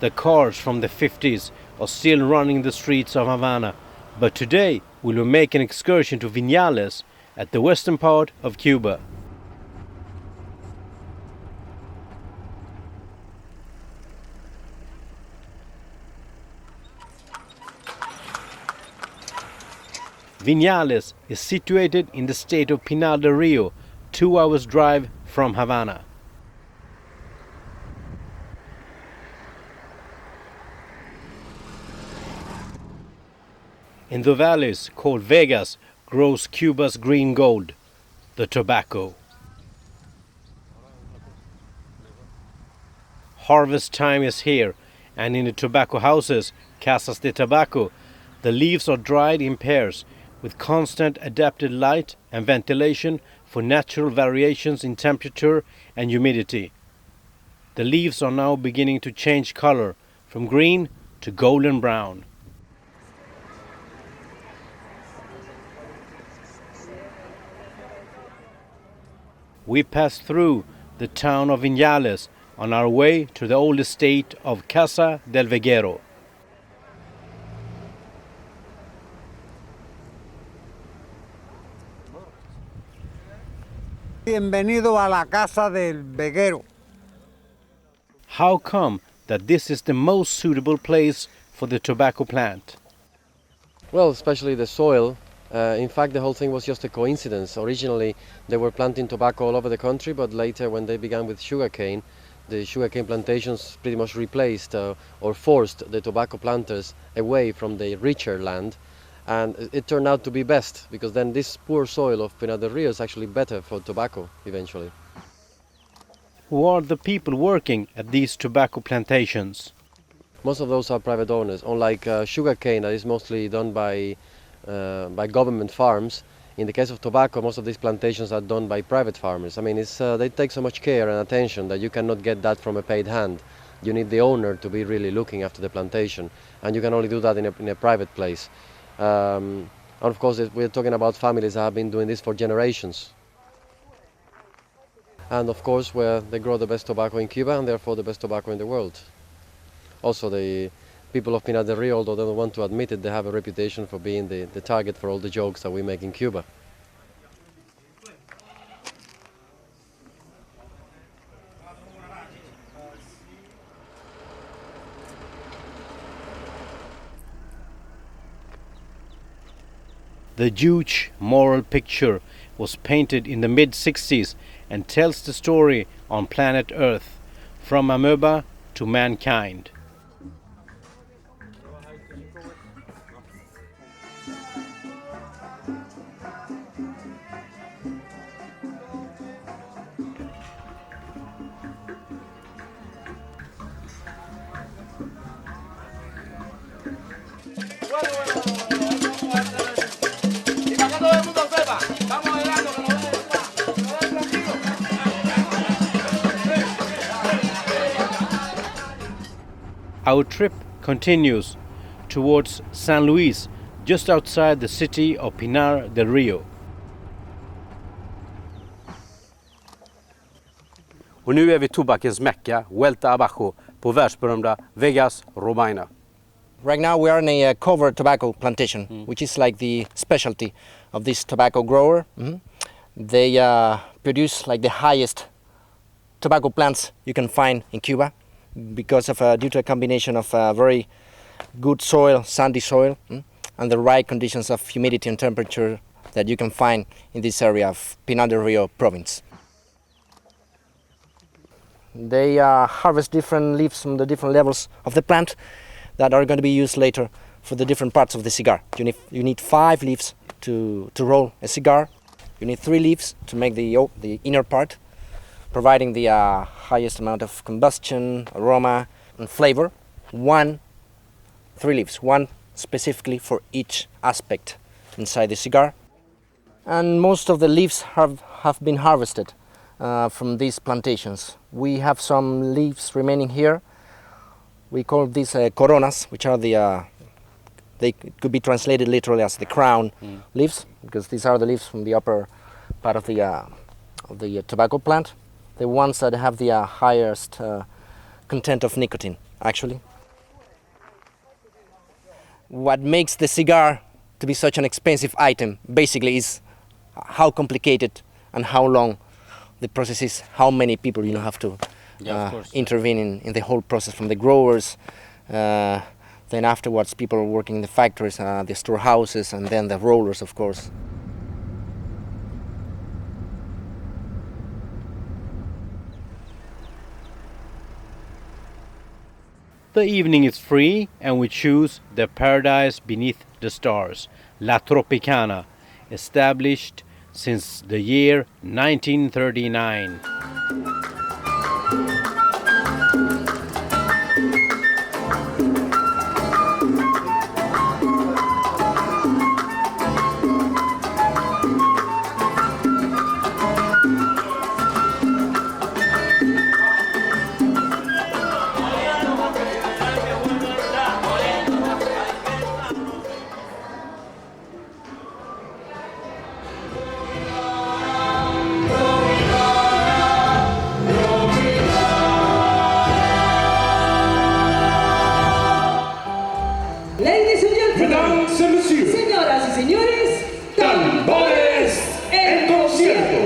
The cars from the 50s are still running the streets of Havana, but today we will make an excursion to Viñales at the western part of Cuba. Viñales is situated in the state of Pinar del Río, 2 hours drive from Havana. In the valleys called Vegas grows Cuba's green gold, the tobacco. Harvest time is here, and in the tobacco houses, Casas de Tabaco, the leaves are dried in pairs with constant adapted light and ventilation for natural variations in temperature and humidity. The leaves are now beginning to change color from green to golden brown. We passed through the town of Viñales on our way to the old estate of Casa del Veguero. Bienvenido a la Casa del Veguero. How come that this is the most suitable place for the tobacco plant? Well, especially the soil. In fact, the whole thing was just a coincidence. Originally, they were planting tobacco all over the country, but later when they began with sugarcane, the sugarcane plantations pretty much replaced or forced the tobacco planters away from the richer land. And it turned out to be best, because then this poor soil of Pinar del Río is actually better for tobacco eventually. Who are the people working at these tobacco plantations? Most of those are private owners, unlike sugarcane that is mostly done by government farms. In the case of tobacco, most of these plantations are done by private farmers. I mean, they take so much care and attention that you cannot get that from a paid hand. You need the owner to be really looking after the plantation, and you can only do that in a private place. And of course, we're talking about families that have been doing this for generations. And of course, where they grow the best tobacco in Cuba, and therefore the best tobacco in the world. Also, the people of Pinar del Río, although they don't want to admit it, they have a reputation for being the target for all the jokes that we make in Cuba. The huge moral picture was painted in the mid-60s and tells the story on planet Earth, from amoeba to mankind. Our trip continues towards San Luis, just outside the city of Pinar del Río. Och nu är vi tobakens mecka, Vuelta Abajo, på världsberömda Vegas, Robaina. Right now we are in a covered tobacco plantation, which is like the specialty of this tobacco grower. They produce like the highest tobacco plants you can find in Cuba, because of due to a combination of very good soil, sandy soil, and the right conditions of humidity and temperature that you can find in this area of Pinar del Río province. They harvest different leaves from the different levels of the plant that are going to be used later for the different parts of the cigar. You need 5 leaves to roll a cigar. You need 3 leaves to make the inner part, providing the highest amount of combustion, aroma, and flavor. 3 leaves, one specifically for each aspect inside the cigar. And most of the leaves have been harvested from these plantations. We have some leaves remaining here. We call these coronas, which are they could be translated literally as the crown leaves, because these are the leaves from the upper part of the tobacco plant. The ones that have the highest content of nicotine, actually. What makes the cigar to be such an expensive item basically is how complicated and how long the process is, how many people have to intervene in the whole process, from the growers, then afterwards people working in the factories, the storehouses, and then the rollers, of course. The evening is free and we choose the paradise beneath the stars, La Tropicana, established since the year 1939. Señoras y señores, tambores en concierto.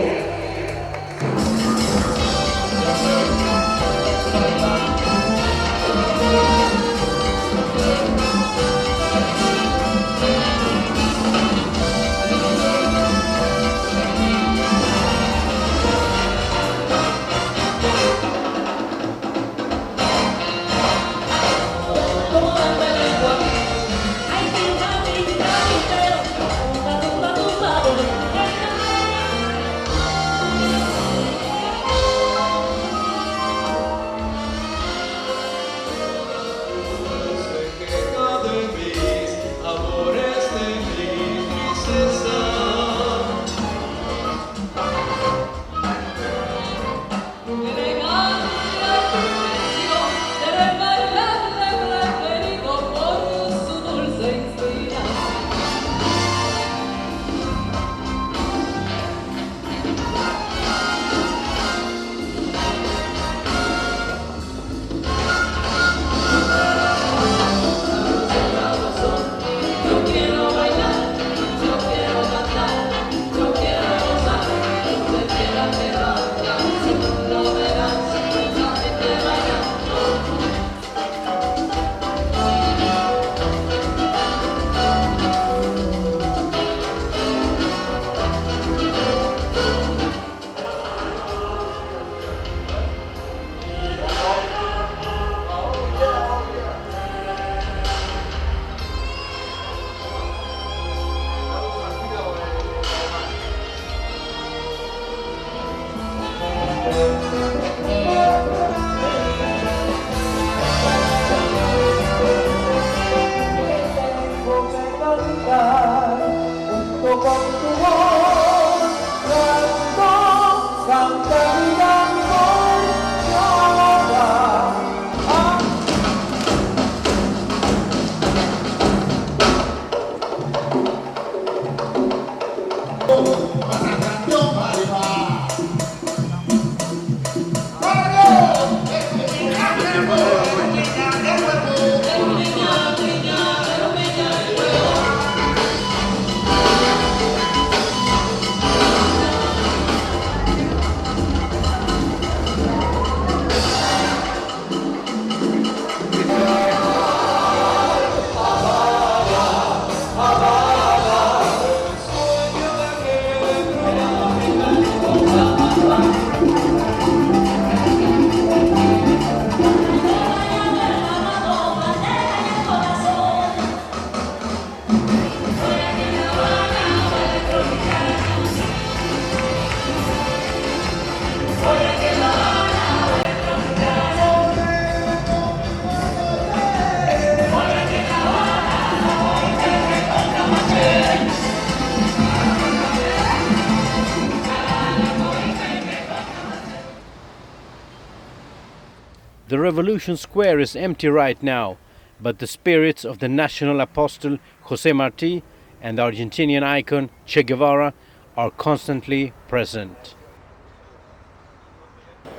The Revolution Square is empty right now, but the spirits of the national apostle José Martí and the Argentinian icon Che Guevara are constantly present.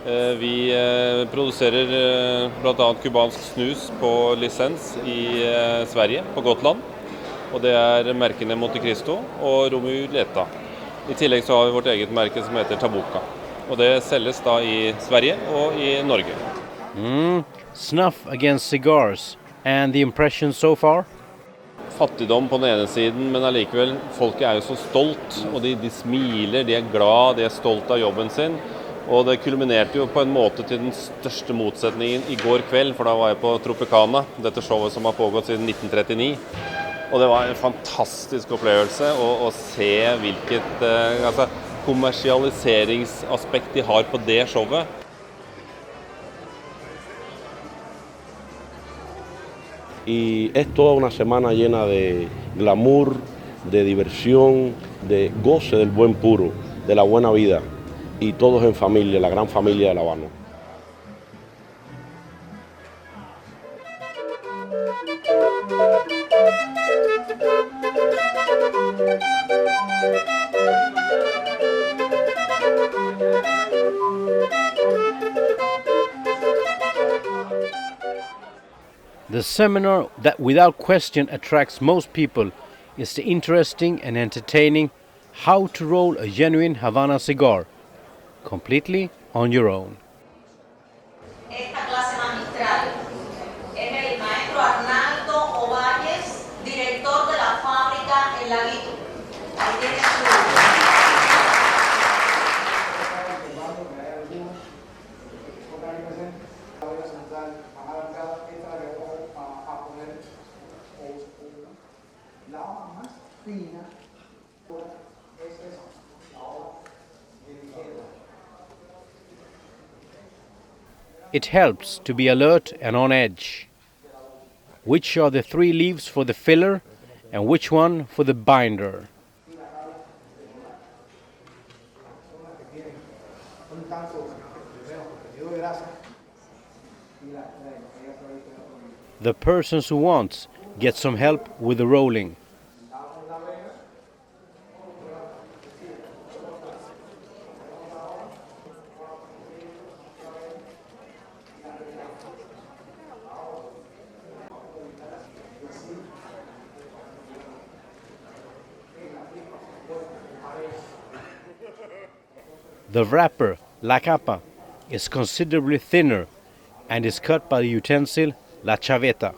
Vi produserer blant annet kubansk snus på lisens i Sverige, på Gotland. Og det merkene Montecristo og Romeo Julieta. I tillegg så har vi vårt eget merke som heter Tabuca. Og det selges da i Sverige og i Norge. Snuff against cigars. And the impression so far? Fattigdom på den ene siden, men allikevel, folket jo så stolt, og de smiler, de glad, de stolt av jobben sin. Og det kulminerte jo på en måte til den største motsetningen i går kveld, for da var jeg på Tropicana, dette showet som har pågått siden 1939. Og det var en fantastisk opplevelse å se hvilket kommersialiseringsaspekt de har på det showet. Y es toda una semana llena de glamour, de diversión, de goce del buen puro, de la buena vida. Y todos en familia, la gran familia del Habano. The seminar that without question attracts most people is the interesting and entertaining How to Roll a Genuine Havana Cigar, completely on your own. Esta clase magistral es el Maestro Arnaldo Ovalles, director de la fábrica en Lagutito. Ahí tiene It helps to be alert and on edge. Which are the 3 leaves for the filler and which one for the binder? The persons who want get some help with the rolling. The wrapper, la capa, is considerably thinner and is cut by the utensil, la chaveta.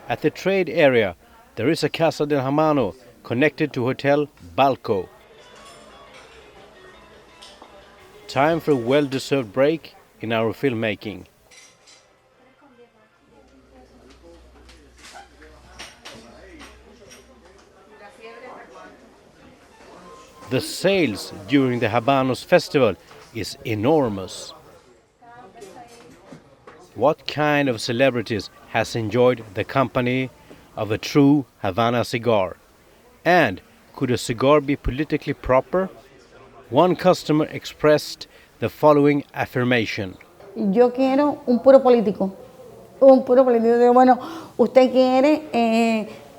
At the trade area, there is a Casa del Habano connected to Hotel Balco. Time for a well-deserved break in our filmmaking. The sales during the Habanos festival is enormous. What kind of celebrities has enjoyed the company of a true Havana cigar? And could a cigar be politically proper? One customer expressed the following affirmation. Yo quiero un puro político. Un puro político. Bueno, usted quiere,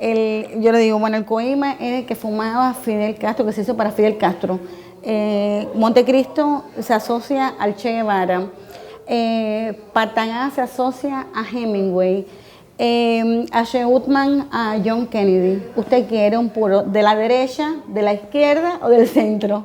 yo le digo, bueno, el Cohíba era el que fumaba Fidel Castro, que se hizo para Fidel Castro. Montecristo se asocia al Che Guevara. Partagás se asocia a Hemingway. A Sheutman, a John Kennedy. ¿Usted quiere un puro de la derecha, de la izquierda o del centro?